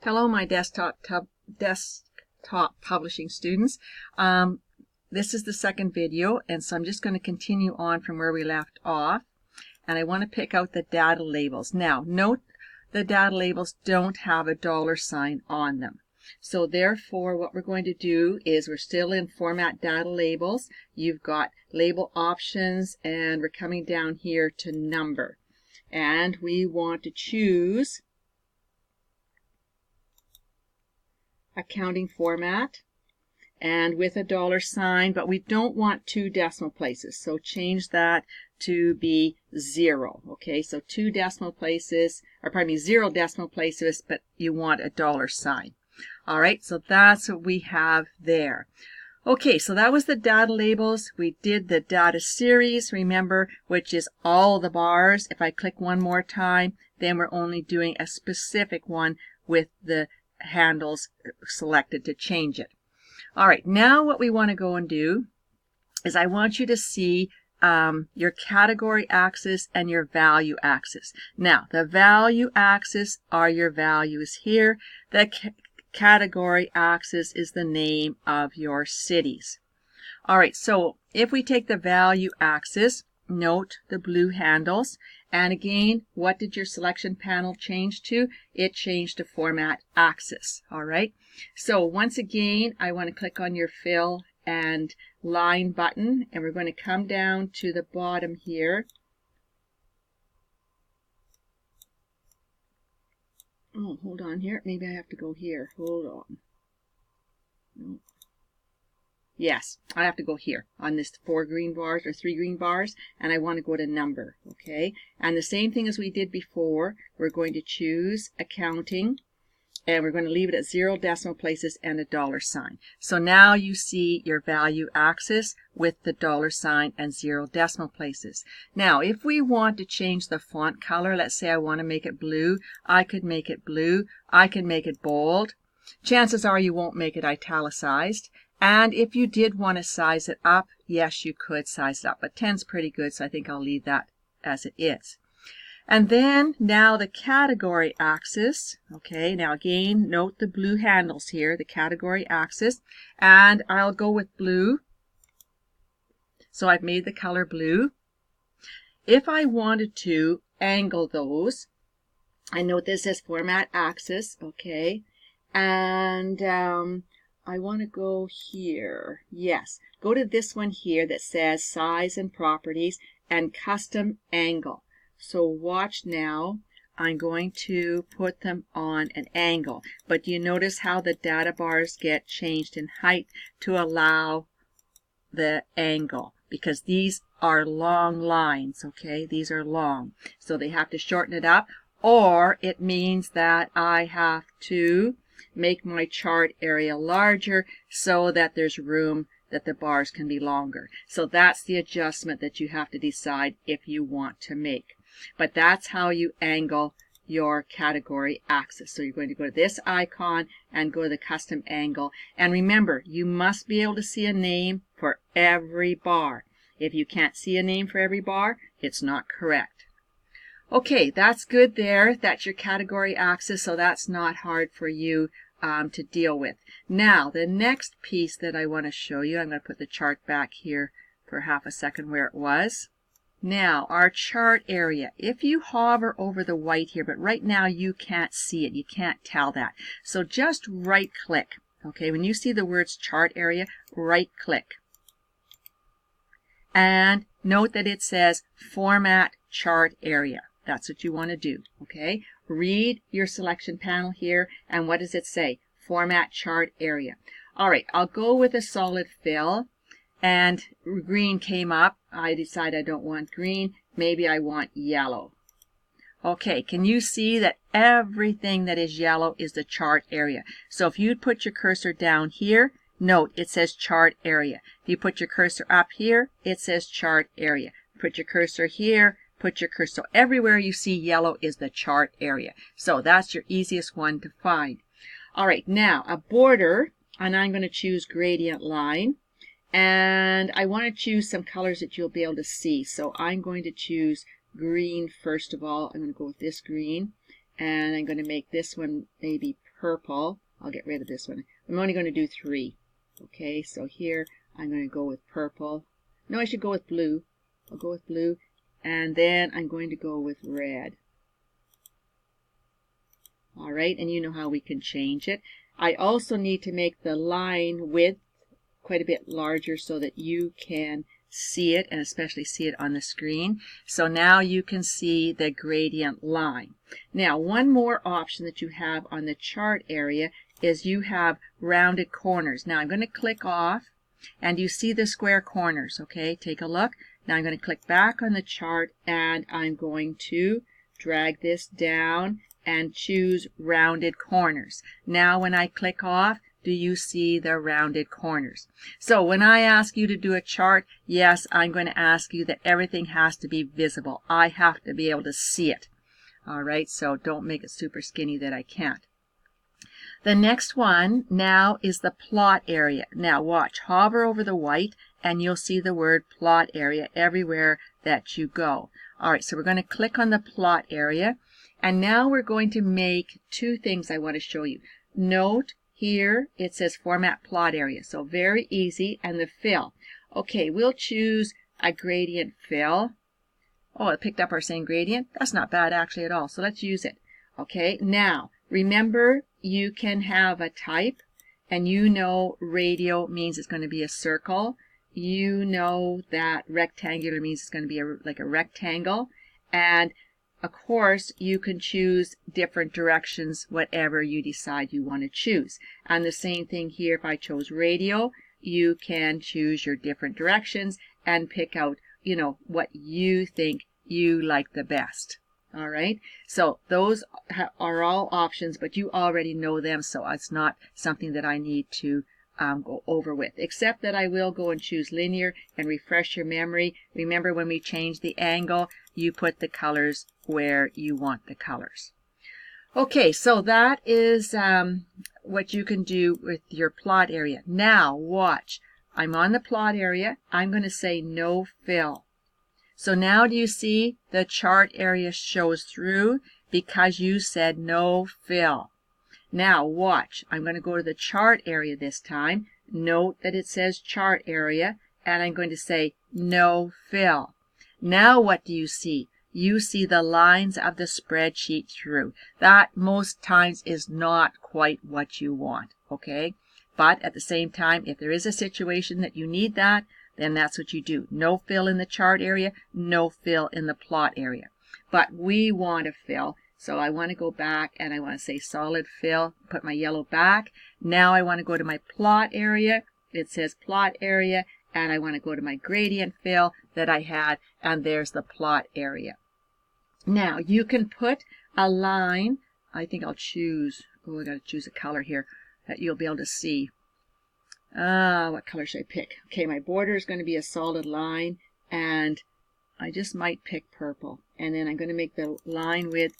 Hello, my desktop publishing students. This is the second video, and so I'm just going to continue on from where we left off, and I want to pick out the data labels. Now, note the data labels don't have a $sign on them. So therefore, what we're going to do is we're still in Format Data Labels. You've got Label Options, and we're coming down here to Number. And we want to choose Accounting Format and with a $sign, but we don't want 2 decimal places, so change that to be 0. Okay, so 2 decimal places, or pardon me, 0 decimal places, but you want a $sign. All right, so that's what we have there. Okay, so that was the data labels. We did the data series, remember, which is all the bars. If I click one more time, then we're only doing a specific one with the handles selected to change it. All right, now what we want to go and do is I want you to see your category axis and your value axis. Now, the value axis are your values here. The category axis is the name of your cities. All right, so if we take the value axis, note the blue handles. And again, what did your selection panel change to? It changed to Format Axis. All right. So once again, I want to click on your Fill and Line button, and we're going to come down to the bottom here. Oh, hold on here. Maybe I have to go here. Hold on. No. Yes, I have to go here on this 4 green bars or 3 green bars, and I want to go to Number, okay? And the same thing as we did before, we're going to choose Accounting, and we're going to leave it at 0 decimal places and a $sign. So now you see your value axis with the $sign and 0 decimal places. Now, if we want to change the font color, let's say I want to make it blue, I could make it blue. I can make it bold. Chances are you won't make it italicized. And if you did want to size it up, yes, you could size it up. But 10's pretty good, so I think I'll leave that as it is. And then now the category axis. Okay, now again, note the blue handles here, the category axis. And I'll go with blue. So I've made the color blue. If I wanted to angle those, I note this says Format Axis, okay, and I want to go here. Yes, go to this one here that says Size and Properties and Custom Angle. So watch now. I'm going to put them on an angle. But you notice how the data bars get changed in height to allow the angle, because these are long lines, okay? These are long. So they have to shorten it up, or it means that I have to make my chart area larger so that there's room that the bars can be longer. So that's the adjustment that you have to decide if you want to make. But that's how you angle your category axis. So you're going to go to this icon and go to the custom angle. And remember, you must be able to see a name for every bar. If you can't see a name for every bar, it's not correct. Okay, that's good there. That's your category axis, so that's not hard for you to deal with. Now, the next piece that I want to show you, I'm going to put the chart back here for half a second where it was. Now, our chart area. If you hover over the white here, but right now you can't see it. You can't tell that. So just right-click. Okay, when you see the words chart area, right-click. And note that it says Format Chart Area. That's what you want to do, okay? Read your selection panel here, and what does it say? Format Chart Area. All right, I'll go with a solid fill, and green came up. I decide I don't want green. Maybe I want yellow. Okay, can you see that everything that is yellow is the chart area? So if you put your cursor down here, note it says Chart Area. If you put your cursor up here, it says Chart Area. Put your cursor here, put your cursor. So everywhere you see yellow is the chart area. So that's your easiest one to find. All right, now a border, and I'm going to choose Gradient Line. And I want to choose some colors that you'll be able to see. So I'm going to choose green first of all. I'm going to go with this green. and I'm going to make this one maybe purple. I'll get rid of this one. I'm only going to do 3. Okay, so here I'm going to go with purple. No, I should go with blue. I'll go with blue, and then I'm going to go with red. All right, and you know how we can change it. I also need to make the line width quite a bit larger so that you can see it, and especially see it on the screen. So now you can see the gradient line. Now, one more option that you have on the chart area is you have rounded corners. Now I'm going to click off, and you see the square corners. Okay, take a look. Now I'm going to click back on the chart, and I'm going to drag this down and choose rounded corners. Now when I click off, do you see the rounded corners? So when I ask you to do a chart, yes, I'm going to ask you that everything has to be visible. I have to be able to see it. All right, so don't make it super skinny that I can't. The next one now is the plot area. Now watch, hover over the white and you'll see the word plot area everywhere that you go. All right, so we're going to click on the plot area, and now we're going to make 2 things I want to show you. Note here it says format plot area, so very easy, and the fill. Okay, we'll choose a gradient fill. Oh, it picked up our same gradient. That's not bad actually at all, so let's use it. Okay, now remember you can have a type, and you know radial means it's going to be a circle. You know that rectangular means it's going to be like a rectangle, and of course you can choose different directions, whatever you decide you want to choose. And the same thing here, if I chose radial, you can choose your different directions and pick out, you know, what you think you like the best. All right, so those are all options, but you already know them, so it's not something that I need to go over with, except that I will go and choose linear and refresh your memory. Remember, when we change the angle, you put the colors where you want the colors. Okay, so that is what you can do with your plot area. Now watch, I'm on the plot area. I'm going to say no fill. So now do you see the chart area shows through because you said no fill. Now watch, I'm going to go to the chart area this time. Note that it says chart area, and I'm going to say no fill. Now what do you see? You see the lines of the spreadsheet through. That most times is not quite what you want, okay? But at the same time, if there is a situation that you need that, then that's what you do. No fill in the chart area, no fill in the plot area. But we want a fill. So I want to go back and I want to say solid fill, put my yellow back. Now I want to go to my plot area. It says plot area, and I want to go to my gradient fill that I had, and there's the plot area. Now you can put a line. I think I'll choose, I got to choose a color here that you'll be able to see. What color should I pick? Okay, my border is going to be a solid line, and I just might pick purple. And then I'm going to make the line width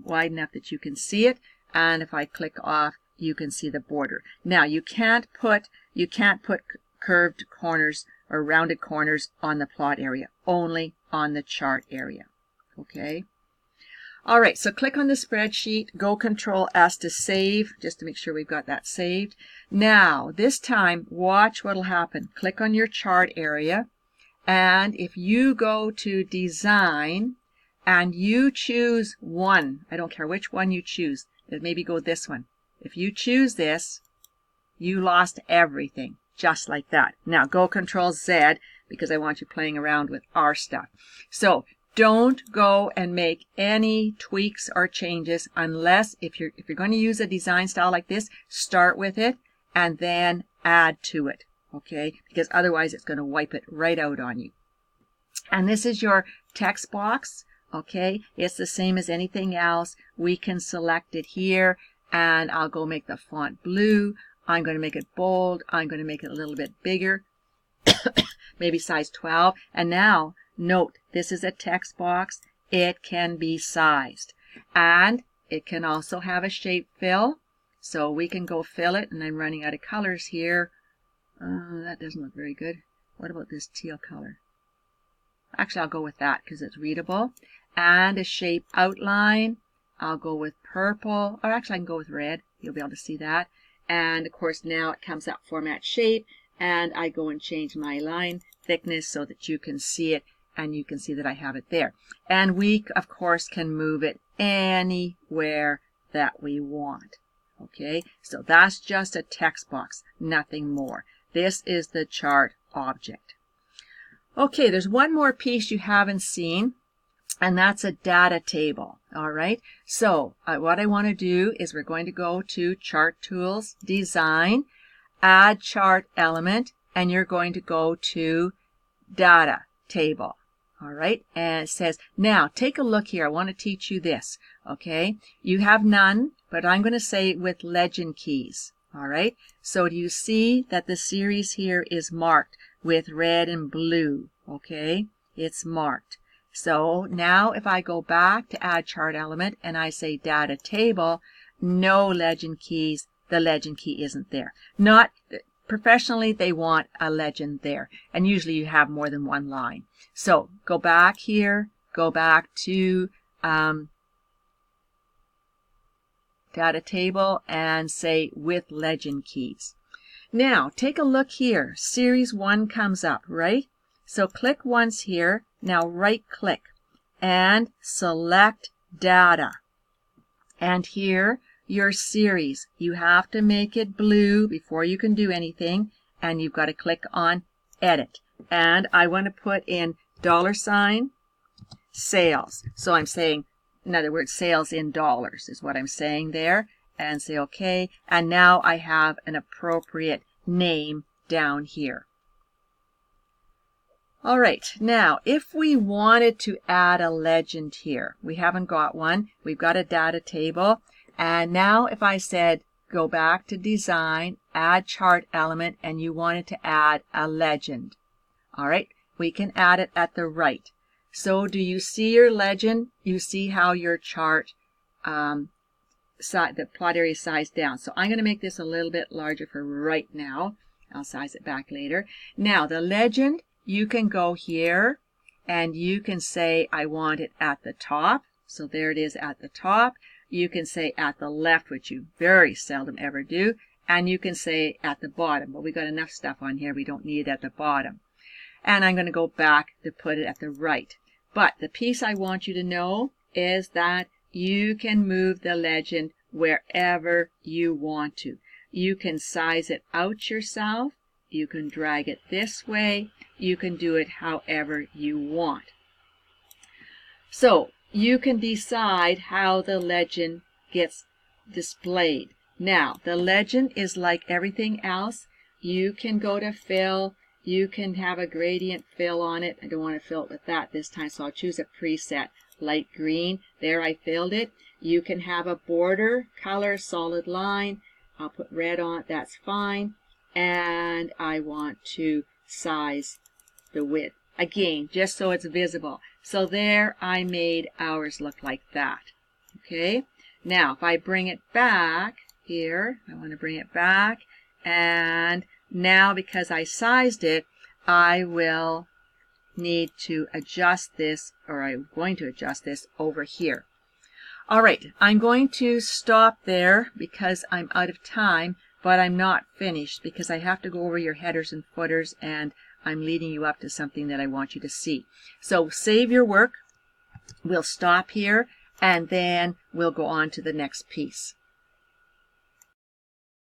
wide enough that you can see it, and if I click off, you can see the border. Now you can't put curved corners or rounded corners on the plot area, only on the chart area. Okay. All right, so click on the spreadsheet, go Control S to save, just to make sure we've got that saved. Now this time, watch what'll happen. Click on your chart area, and if you go to Design and you choose one, I don't care which one you choose, maybe go this one. If you choose this, you lost everything, just like that. Now go Control Z, because I want you playing around with our stuff. So don't go and make any tweaks or changes unless if you're going to use a design style like this, start with it and then add to it, okay? Because otherwise it's going to wipe it right out on you. And this is your text box. Okay, it's the same as anything else. We can select it here, and I'll go make the font blue. I'm going to make it bold. I'm going to make it a little bit bigger, maybe size 12. And now, note, this is a text box. It can be sized, and it can also have a shape fill. So we can go fill it, and I'm running out of colors here. That doesn't look very good. What about this teal color? Actually, I'll go with that because it's readable. And a shape outline. I'll go with purple, or actually I can go with red. You'll be able to see that. And of course now it comes up format shape, and I go and change my line thickness so that you can see it, and you can see that I have it there. And we of course can move it anywhere that we want. Okay, so that's just a text box, nothing more. This is the chart object. Okay, there's one more piece you haven't seen, and that's a data table. All right, so what I want to do is we're going to go to Chart Tools, Design, Add Chart Element, and you're going to go to Data Table. All right, and it says, now take a look here. I want to teach you this. Okay, you have none, but I'm going to say with legend keys. All right, so do you see that the series here is marked with red and blue? Okay, it's marked. So now if I go back to Add Chart Element and I say Data Table, no legend keys, the legend key isn't there. Not professionally, they want a legend there, and usually you have more than one line. So go back here, go back to Data Table and say with legend keys. Now take a look here. Series 1 comes up, right? So click once here. Now right click and select Data. And here your series. You have to make it blue before you can do anything, and you've got to click on Edit. And I want to put in $ sales. So I'm saying, in other words, sales in dollars is what I'm saying there, and say OK. And now I have an appropriate name down here. All right, now if we wanted to add a legend here, we haven't got one. We've got a data table. And now if I said go back to Design, Add Chart Element, and you wanted to add a legend. All right, we can add it at the right. So do you see your legend? You see how your chart, the plot area sized down. So I'm going to make this a little bit larger for right now. I'll size it back later. Now the legend, you can go here and you can say I want it at the top. So there it is at the top. You can say at the left, which you very seldom ever do, and you can say at the bottom. But we got enough stuff on here, we don't need it at the bottom. And I'm going to go back to put it at the right. But the piece I want you to know is that you can move the legend wherever you want to. You can size it out yourself. You can drag it this way. You can do it however you want. So you can decide how the legend gets displayed. Now, the legend is like everything else. You can go to fill. You can have a gradient fill on it. I don't want to fill it with that this time, so I'll choose a preset, light green. There, I filled it. You can have a border, color, solid line. I'll put red on it, that's fine. And I want to size the width. Again, just so it's visible. So there, I made ours look like that. Okay? Now, if I bring it back here, I want to bring it back, and now because I sized it, I will need to adjust this, or I'm going to adjust this over here. All right, I'm going to stop there because I'm out of time, but I'm not finished because I have to go over your headers and footers, and I'm leading you up to something that I want you to see. So save your work. We'll stop here, and then we'll go on to the next piece.